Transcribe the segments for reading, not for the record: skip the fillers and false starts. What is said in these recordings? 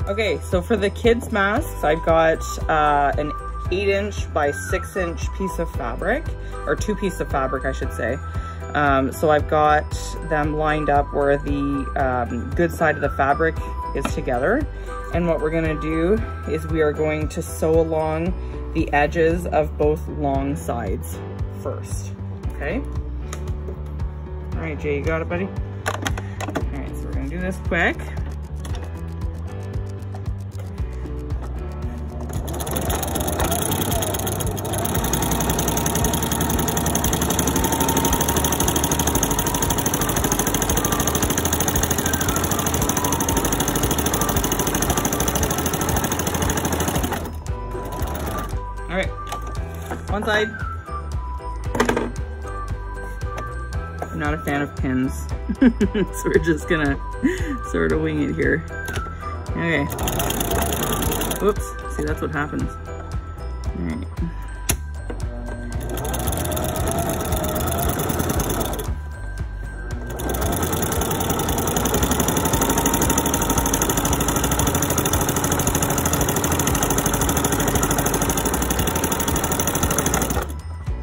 Okay, so for the kids masks, I've got an 8" by 6" piece of fabric, or 2 pieces of fabric, I should say. So I've got them lined up where the good side of the fabric is together. And what we're gonna do is we are going to sew along the edges of both long sides first, okay? All right, Jay, you got it, buddy? All right, so we're gonna do this quick. All right, one side. I'm not a fan of pins, so we're just gonna sort of wing it here. Okay. Whoops, see, that's what happens. All right.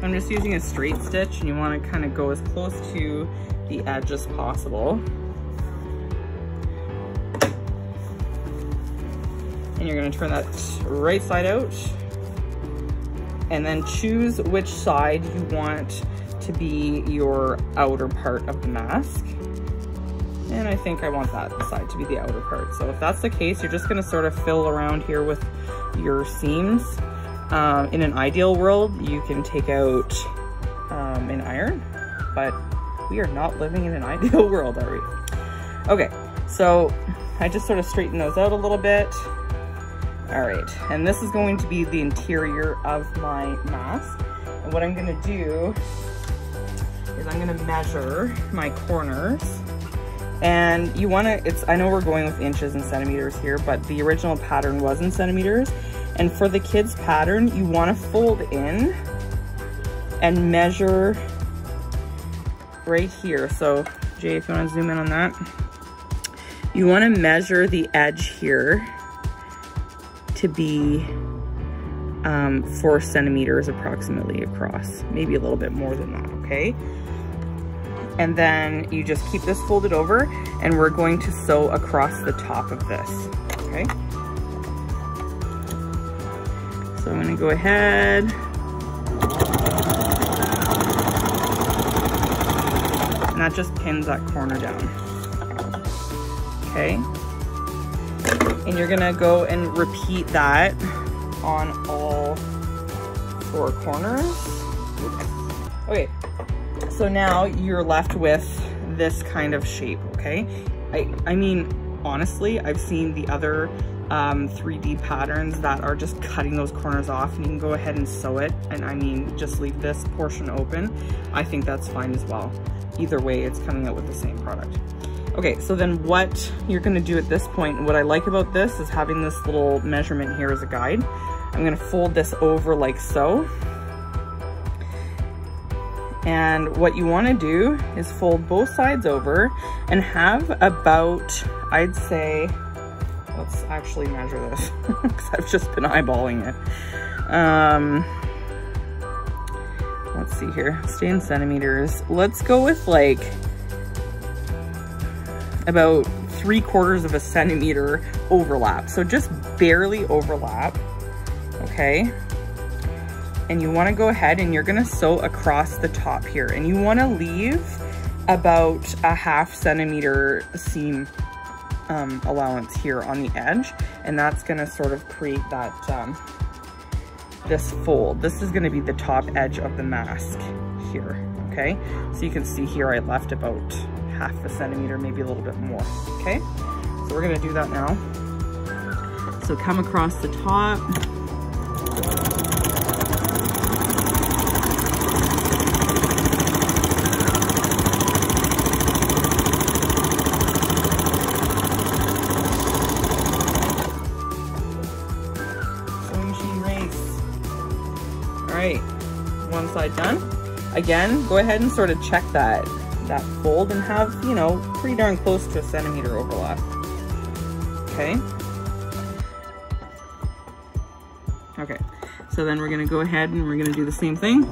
I'm just using a straight stitch, and you want to kind of go as close to the edge as possible. And you're going to turn that right side out, and then choose which side you want to be your outer part of the mask. And I think I want that side to be the outer part. So if that's the case, you're just going to sort of fill around here with your seams. In an ideal world, you can take out an iron, but we are not living in an ideal world, are we? Okay, so I just sort of straighten those out a little bit. All right, and this is going to be the interior of my mask. And what I'm gonna do is I'm gonna measure my corners. And you wanna, I know we're going with inches and centimeters here, but the original pattern was in centimeters. And for the kids pattern, you want to fold in and measure right here. So Jay, if you want to zoom in on that, you want to measure the edge here to be 4 centimeters approximately across, maybe a little bit more than that, okay? And then you just keep this folded over, and we're going to sew across the top of this, okay? So I'm gonna go ahead. And that just pins that corner down. Okay. And you're gonna go and repeat that on all 4 corners. Okay, so now you're left with this kind of shape, okay? I mean, honestly, I've seen the other 3D patterns that are just cutting those corners off, and you can go ahead and sew it, and I mean just leave this portion open. I think that's fine as well. Either way, it's coming out with the same product. Okay, so then what you're gonna do at this point, and what I like about this is having this little measurement here as a guide. I'm gonna fold this over like so. And what you wanna do is fold both sides over and have about, I'd say, let's actually measure this because I've just been eyeballing it. Let's see here, stay in centimeters. Let's go with like about 3/4 of a centimeter overlap. So just barely overlap, okay? And you wanna go ahead and you're gonna sew across the top here. And you wanna leave about a 1/2 centimeter seam allowance here on the edge, and that's gonna sort of create that this fold. This is gonna be the top edge of the mask here, okay? So you can see here I left about 1/2 centimeter, maybe a little bit more, okay? So we're gonna do that now. So come across the top. One side done. Again, go ahead and sort of check that fold and have, you know, pretty darn close to a centimeter overlap. Okay. Okay, so then we're gonna go ahead and we're gonna do the same thing.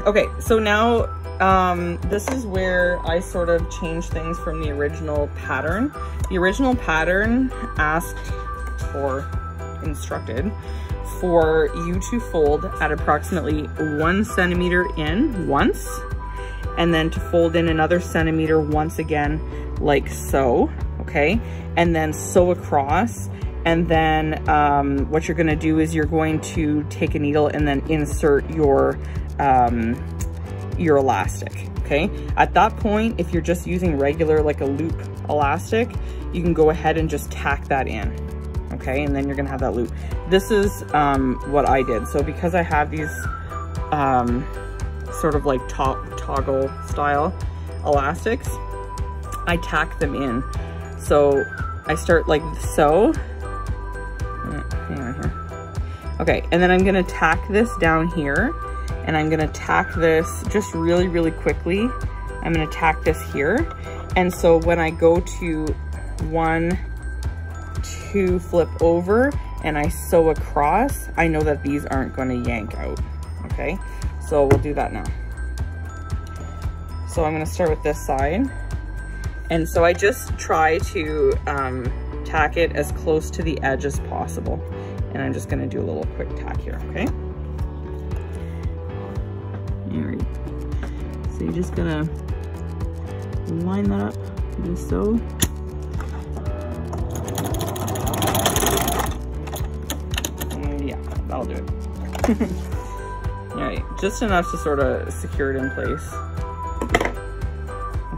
Okay, so now this is where I sort of changed things from the original pattern. The original pattern instructed for you to fold at approximately 1 centimeter in once, and then to fold in another centimeter once again, like so, okay? And then sew across. And then what you're gonna do is you're going to take a needle and then insert your elastic, okay? At that point, if you're just using regular, like a loop elastic, you can go ahead and just tack that in, okay? And then you're gonna have that loop. This is what I did. So because I have these sort of like toggle style elastics, I tack them in. So I start like so. Hang on here. Okay, and then I'm gonna tack this down here, and I'm gonna tack this just really, really quickly. I'm gonna tack this here. And so when I go to 1, 2, flip over, and I sew across, I know that these aren't gonna yank out, okay? So we'll do that now. So I'm gonna start with this side. And so I just try to tack it as close to the edge as possible. And I'm just gonna do a little quick tack here, okay? All right. So you're just gonna line that up, just so. And yeah, that'll do it. All right, just enough to sort of secure it in place.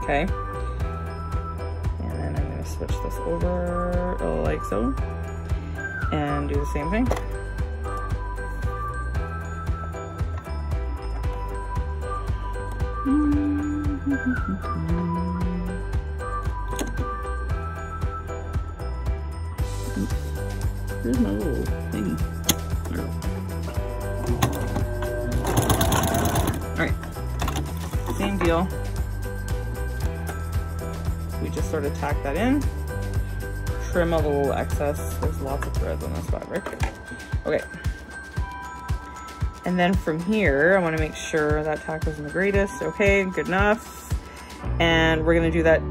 Okay. Switch this over like so, and do the same thing. There's my little thing. All right, same deal. We just sort of tack that in, trim all the little excess. There's lots of threads on this fabric. Okay. And then from here, I want to make sure that tack wasn't the greatest. Okay, good enough. And we're going to do that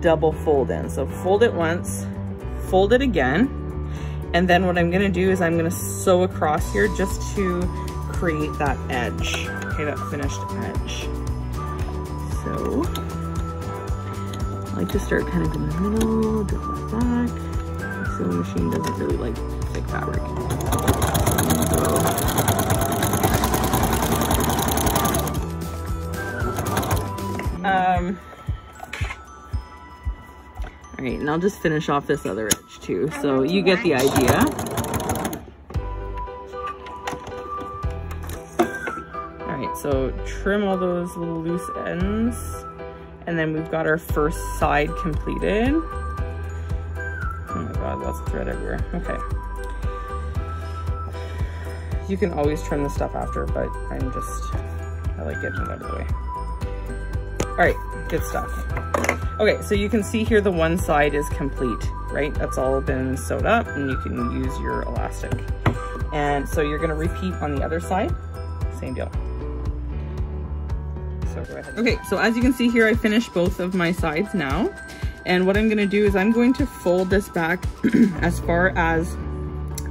double fold in. So fold it once, fold it again. And then what I'm going to do is I'm going to sew across here just to create that edge. Okay, that finished edge. So I like to start kind of in the middle, go back. The sewing machine doesn't really like thick fabric. All right, and I'll just finish off this other edge too. So you get the idea. All right, so trim all those little loose ends. And then we've got our first side completed. Oh my God, lots of thread everywhere. Okay. You can always trim the stuff after, but I like getting it out of the way. All right, good stuff. Okay, so you can see here the one side is complete, right? That's all been sewed up, and you can use your elastic. And so you're gonna repeat on the other side, same deal. So go ahead. Okay, so as you can see here, I finished both of my sides now. And what I'm gonna do is I'm going to fold this back as far as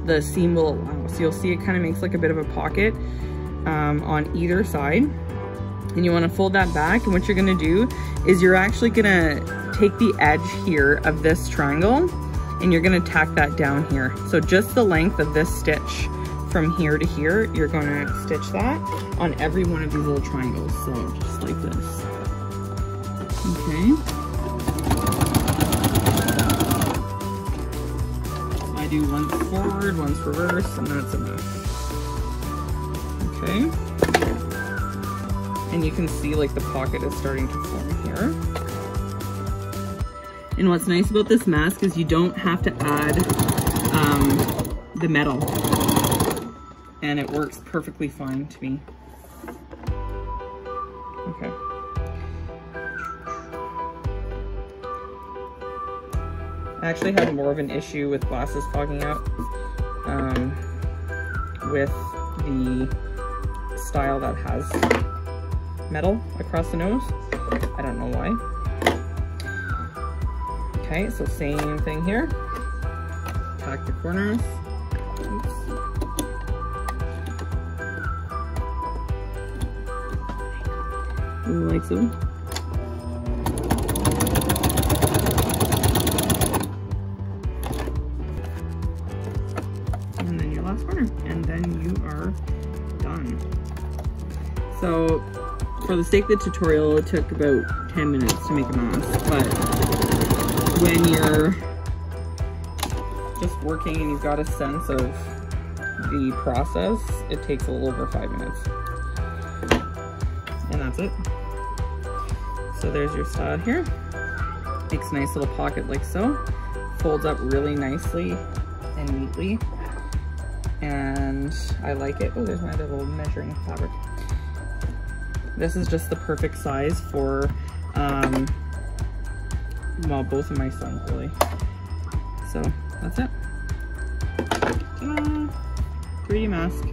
the seam will allow. So you'll see it kind of makes like a bit of a pocket on either side. And you wanna fold that back, and what you're gonna do is you're actually gonna take the edge here of this triangle and you're gonna tack that down here. So just the length of this stitch from here to here, you're gonna stitch that on every one of these little triangles. So just like this. Okay. So I do once forward, once reverse, and that's enough. Okay. And you can see like the pocket is starting to form here. And what's nice about this mask is you don't have to add the metal, and it works perfectly fine to me. Okay. I actually had more of an issue with glasses fogging up with the style that has metal across the nose. I don't know why. Okay, so same thing here. Tack the corners. Oops. Like so. And then your last corner, and then you are done. So for the sake of the tutorial, it took about 10 minutes to make a mask, but when you're just working and you've got a sense of the process, it takes a little over 5 minutes. And that's it. So there's your style here. Makes a nice little pocket like so. Folds up really nicely and neatly. And I like it. Oh, there's my little measuring fabric. This is just the perfect size for, well, both of my sons really. So that's it. Ta-da! 3D mask.